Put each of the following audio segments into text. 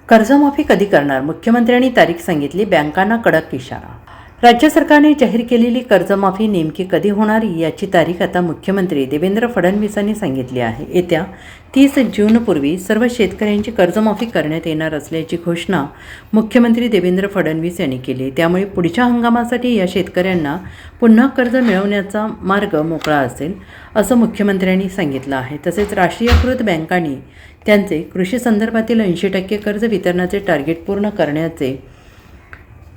कर्जमाफी कधी करणार? मुख्यमंत्र्यांनी तारीख सांगितली, बँकांना कडक इशारा. राज्य सरकारने जाहीर केलेली कर्जमाफी नेमकी कधी होणार याची तारीख आता मुख्यमंत्री देवेंद्र फडणवीसांनी सांगितली आहे. येत्या 30 जूनपूर्वी सर्व शेतकऱ्यांची कर्जमाफी करण्यात येणार असल्याची घोषणा मुख्यमंत्री देवेंद्र फडणवीस यांनी केली. त्यामुळे पुढच्या हंगामासाठी या शेतकऱ्यांना पुन्हा कर्ज मिळवण्याचा मार्ग मोकळा असेल असं मुख्यमंत्र्यांनी सांगितलं आहे. तसेच राष्ट्रीयकृत बँकांनी त्यांचे कृषी संदर्भातील 80% कर्ज वितरणाचे टार्गेट पूर्ण करण्याचे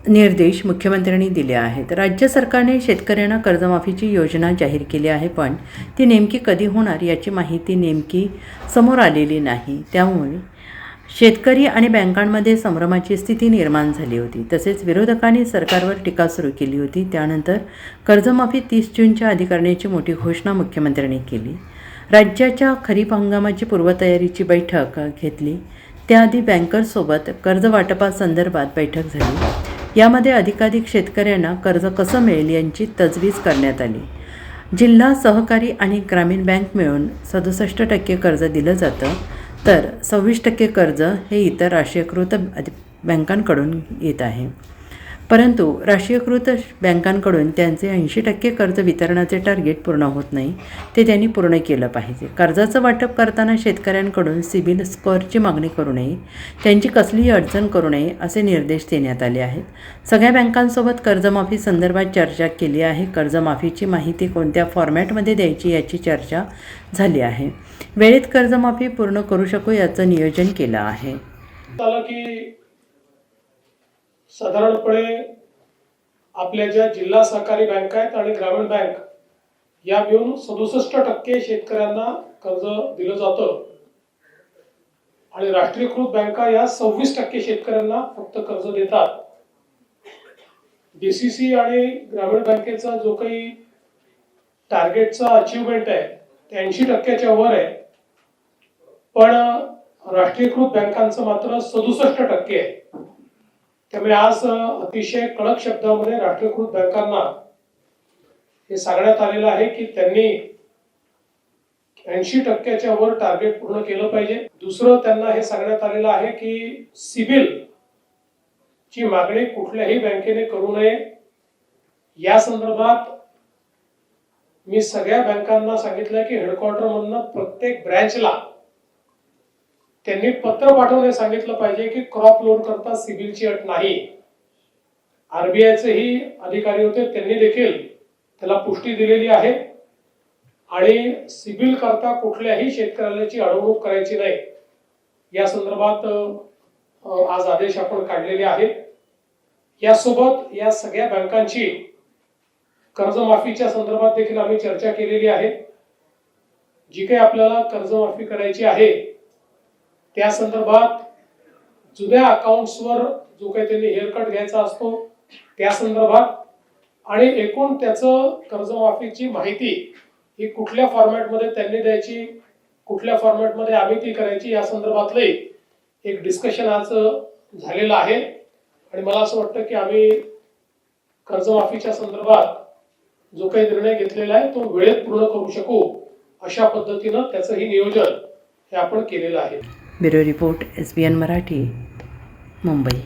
निर्देश मुख्यमंत्र्यांनी दिले आहेत. राज्य सरकारने शेतकऱ्यांना कर्जमाफीची योजना जाहीर केली आहे, पण ती नेमकी कधी होणार याची माहिती नेमकी समोर आलेली नाही. त्यामुळे शेतकरी आणि बँकांमध्ये संभ्रमाची स्थिती निर्माण झाली होती. तसेच विरोधकांनी सरकारवर टीका सुरू केली होती. त्यानंतर कर्जमाफी 30 जूनच्या आधी करण्याची मोठी घोषणा मुख्यमंत्र्यांनी केली. राज्याच्या खरीप हंगामाची पूर्वतयारीची बैठक घेतली. त्याआधी बँकर्ससोबत कर्ज वाटपासंदर्भात बैठक झाली. यामध्ये अधिकाधिक शेतकऱ्यांना कर्ज कसं मिळेल यांची तजवीज करण्यात आली. जिल्हा सहकारी आणि ग्रामीण बँक मिळून 67% कर्ज दिलं जातं, तर 26% कर्ज हे इतर राष्ट्रीयकृत बँकांकडून येत आहे. परंतु राष्ट्रीयकृत बँकांकडून त्यांचे 80% कर्ज वितरणाचे टार्गेट पूर्ण होत नाही, ते त्यांनी पूर्ण केलं पाहिजे. कर्जाचं वाटप करताना शेतकऱ्यांकडून सिबिल स्कोअरची मागणी करू नये, त्यांची कसलीही अडचण करू नये असे निर्देश देण्यात आले आहेत. सगळ्या बँकांसोबत कर्जमाफी संदर्भात चर्चा केली आहे. कर्जमाफीची माहिती कोणत्या फॉर्मॅटमध्ये द्यायची याची चर्चा झाली आहे. वेळेत कर्जमाफी पूर्ण करू शकू याचं नियोजन केलं आहे. साधारणपणे आपल्या ज्या जिल्हा सहकारी बँक आहेत आणि ग्रामीण बँक या मिळून 67% शेतकऱ्यांना कर्ज दिलं जातं आणि राष्ट्रीयकृत बँका या 26% शेतकऱ्यांना फक्त कर्ज देतात. डीसीसी आणि ग्रामीण बँकेचा जो काही टार्गेटचा अचीवमेंट आहे ते 80%च्या वर आहे, पण राष्ट्रीयकृत बँकांचं मात्र 67% आहे. त्यामुळे आज अतिशय कडक शब्दामध्ये राष्ट्रीयकृत बँकांना हे सांगण्यात आलेलं आहे की त्यांनी 80%च्या वर टार्गेट पूर्ण केलं पाहिजे. दुसरं त्यांना हे सांगण्यात आलेलं आहे की सिबिल ची मागणी कुठल्याही बँकेने करू नये. या संदर्भात मी सगळ्या बँकांना सांगितलं की हेडक्वार्टर मधनं प्रत्येक ब्रँचला त्यांनी पत्र पाठवणे सांगितलं पाहिजे की क्रॉप लोन करता सिबिलची अट नाही. आरबीआयचेही अधिकारी होते, त्यांनी देखील त्याला पुष्टी दिलेली आहे आणि सिबिल करता कुठल्याही शेतकऱ्याची अडवणूक करायची नाही या संदर्भात आज आदेश आपण काढलेले आहेत. यासोबत या सगळ्या बँकांची कर्जमाफीच्या संदर्भात देखील आम्ही चर्चा केलेली आहे. जी काही आपल्याला कर्जमाफी करायची आहे त्या संदर्भात जुन्या अकाउंट्सवर जो काही त्यांनी हेअरकट घ्यायचा असतो त्या संदर्भात आणि एकूण त्याचं कर्जमाफीची माहिती ही कुठल्या फॉर्मॅटमध्ये त्यांनी द्यायची, कुठल्या फॉर्मॅटमध्ये आम्ही ती करायची या संदर्भातले एक डिस्कशन आज झालेलं आहे. आणि मला असं वाटतं की आम्ही कर्जमाफीच्या संदर्भात जो काही निर्णय घेतलेला आहे तो वेळेत पूर्ण करू शकू अशा पद्धतीनं त्याचंही नियोजन हे आपण केलेलं आहे. Bureau report, SBN Marathi, Mumbai.